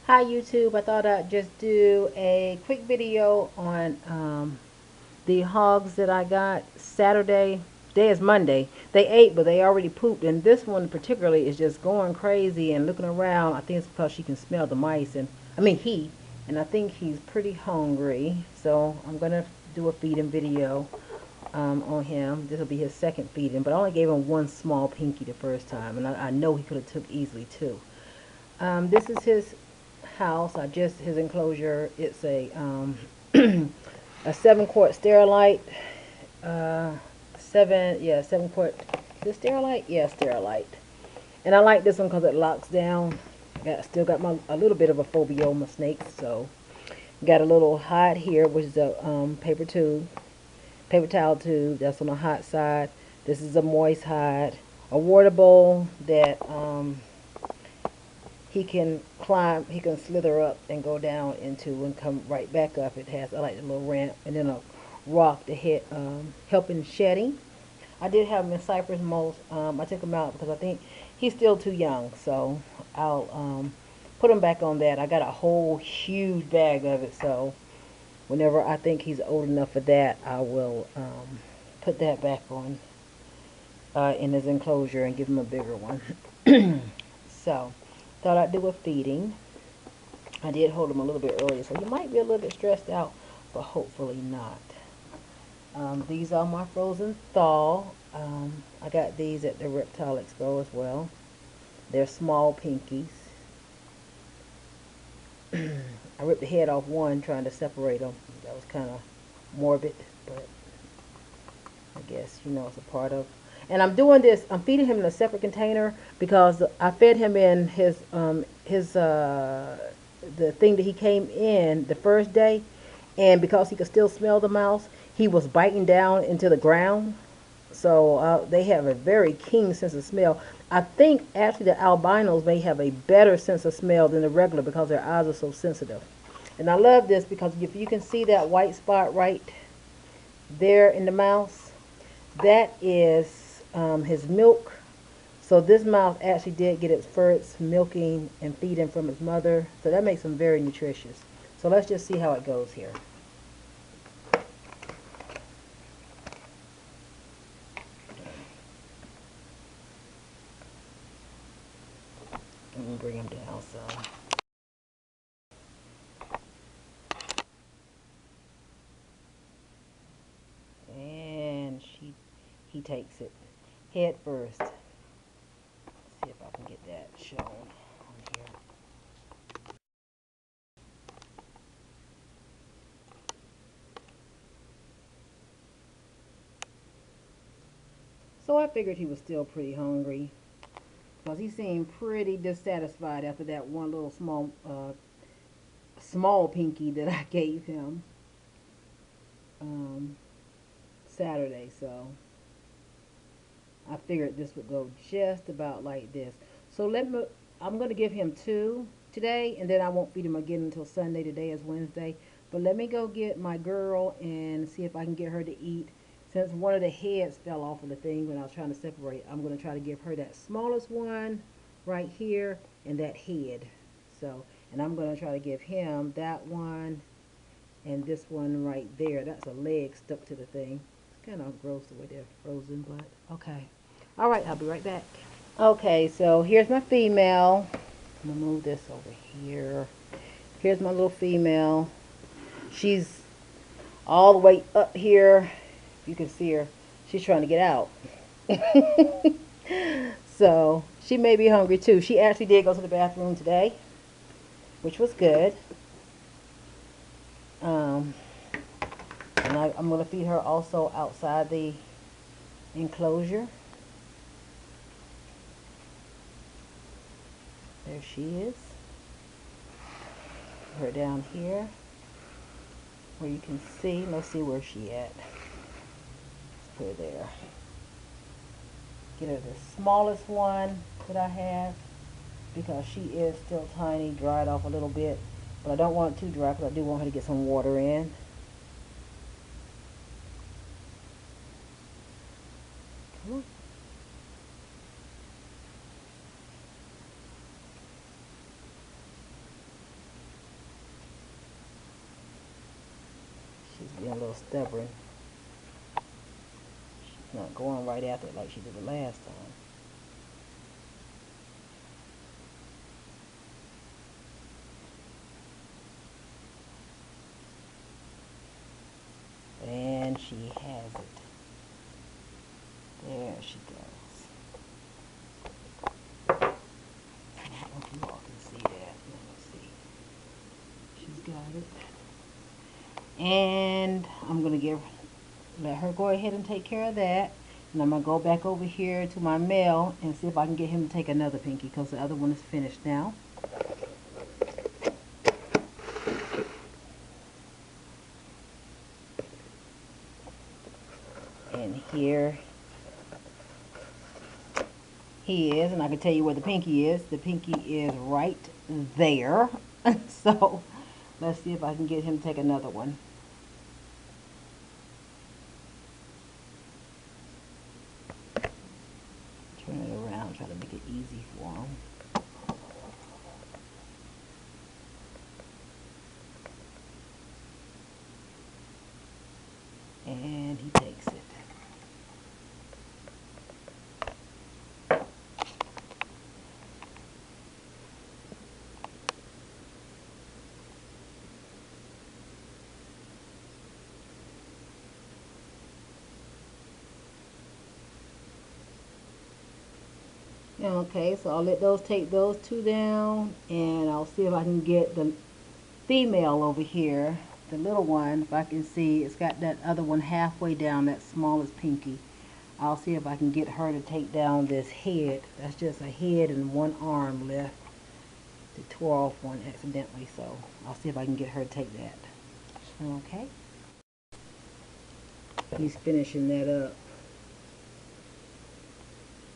Hi YouTube, I thought I'd just do a quick video on the hogs that I got Saturday. Today is Monday. They ate, but they already pooped, and this one particularly is just going crazy and looking around. I think it's because she can smell the mice, and I think he's pretty hungry. So I'm gonna do a feeding video on him. This will be his second feeding, but I only gave him one small pinky the first time, and I know he could have took easily two. This is his house. His enclosure. It's a 7 quart Sterilite. Uh, 7 quart. Is it Sterilite? Yeah, Sterilite. And I like this one because it locks down. Still got a little bit of a phobia on my snakes, so got a little hide here, which is a paper towel tube. That's on the hot side. This is a moist hide. A water bowl that he can climb, he can slither up and go down into and come right back up. It has, I like the little ramp, and then a rock to help in shedding. I did have him in cypress mold. I took him out because I think he's still too young, so I'll put him back on that. I got a whole huge bag of it, so whenever I think he's old enough for that, I will put that back on in his enclosure and give him a bigger one. So, thought I'd do a feeding. I did hold him a little bit earlier, so he might be a little bit stressed out, but hopefully not. These are my frozen thaw. I got these at the Reptile Expo as well. They're small pinkies. I ripped the head off one trying to separate them. That was kind of morbid, but I guess, it's a part of. And I'm doing this, I'm feeding him in a separate container because I fed him in the thing that he came in the first day, and because he could still smell the mouse, he was biting down into the ground. So they have a very keen sense of smell. I think actually the albinos may have a better sense of smell than the regular because their eyes are so sensitive. And I love this because if you can see that white spot right there in the mouse, that is his milk. So this mouse actually did get its first milking and feeding from its mother. So that makes him very nutritious. So let's just see how it goes here. Let me bring him down some. And he takes it head first. Let's see if I can get that shown on here. So I figured he was still pretty hungry because he seemed pretty dissatisfied after that one little small pinky that I gave him um, Saturday. So I figured this would go just about like this. So I'm going to give him two today, and then I won't feed him again until Sunday. Today is Wednesday. But let me go get my girl and see if I can get her to eat. Since one of the heads fell off of the thing when I was trying to separate, I'm going to try to give her that smallest one right here and that head. So, and I'm going to try to give him that one and this one right there. That's a leg stuck to the thing. It's kind of gross the way they're frozen, but okay. All right, I'll be right back. Okay, so here's my female. I'm gonna move this over here. Here's my little female. She's all the way up here. You can see her. She's trying to get out. So she may be hungry too. She actually did go to the bathroom today, which was good. And I'm gonna feed her also outside the enclosure. There she is. Put her down here where you can see. Let's see where she at. Let's put her there. Get her the smallest one that I have because she is still tiny, dried off a little bit. But I don't want it too dry because I do want her to get some water in. Come on. being a little stubborn. She's not going right after it like she did the last time. And she has it. There she goes. I don't know if you all can see that. Let me see. She's got it. And I'm going to let her go ahead and take care of that. And I'm going to go back over here to my male and see if I can get him to take another pinky because the other one is finished now. And here he is, and I can tell you where the pinky is. The pinky is right there. So let's see if I can get him to take another one. Turn it around, try to make it easy for him. And he takes it. Okay, so I'll let those take those two down, and I'll see if I can get the female over here, the little one, if I can see. It's got that other one halfway down, that smallest pinky. I'll see if I can get her to take down this head. That's just a head and one arm left. It tore off one accidentally, so I'll see if I can get her to take that. Okay. He's finishing that up.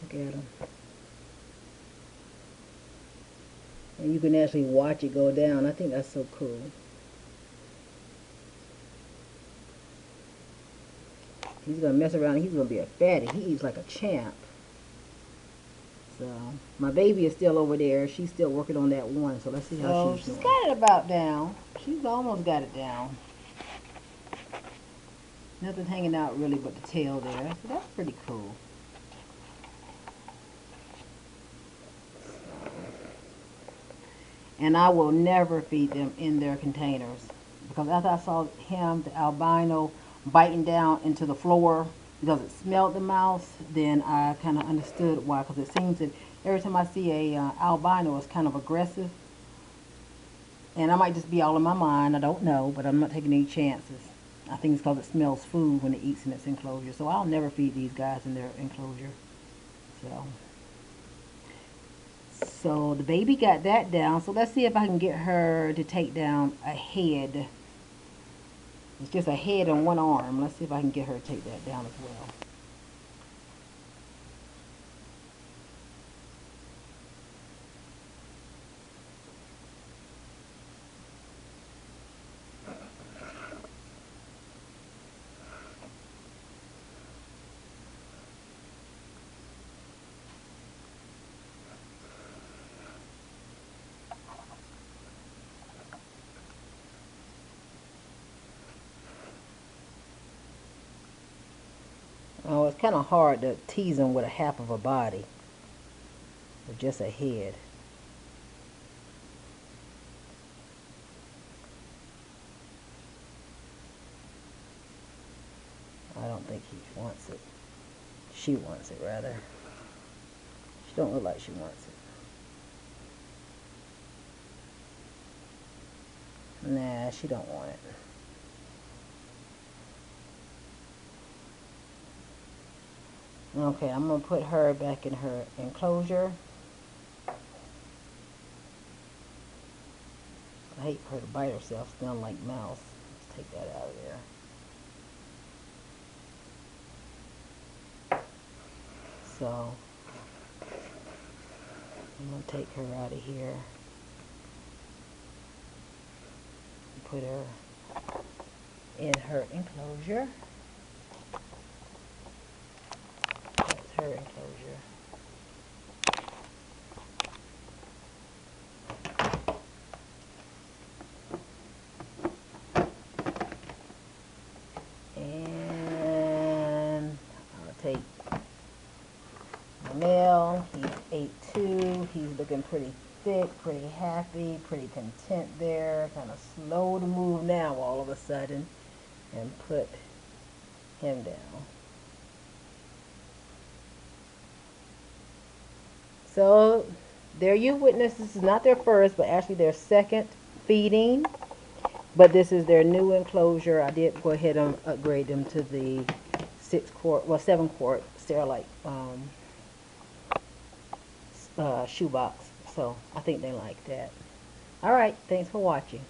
Look at him. And you can actually watch it go down. I think that's so cool. He's going to mess around and he's going to be a fatty. He eats like a champ. So, my baby is still over there. She's still working on that one. So, let's see how she's doing. She's got it about down. She's almost got it down. Nothing's hanging out really but the tail there. So, that's pretty cool. And I will never feed them in their containers. Because after I saw him, the albino, biting down into the floor because it smelled the mouse, then I kind of understood why. Because it seems that every time I see a albino, it's kind of aggressive. And I might just be all in my mind. I don't know, but I'm not taking any chances. I think it's because it smells food when it eats in its enclosure. So I'll never feed these guys in their enclosure. So the baby got that down. So let's see if I can get her to take down a head. It's just a head and one arm. Let's see if I can get her to take that down as well. Oh, it's kind of hard to tease them with a half of a body, or just a head. I don't think he wants it. She wants it, rather. She don't look like she wants it. Nah, she don't want it. Okay, I'm going to put her back in her enclosure. I hate for her to bite herself, smell like mouse. Let's take that out of there. So, I'm going to take her out of here. Put her in her enclosure. Her enclosure. down. He ate two. He's looking pretty thick, pretty happy, pretty content there. Kind of slow to move now all of a sudden. And put him down. So there you witness, this is not their first, but actually their second feeding. But this is their new enclosure. I did go ahead and upgrade them to the 6-quart, well 7-quart Sterilite shoebox. So I think they like that. All right, thanks for watching.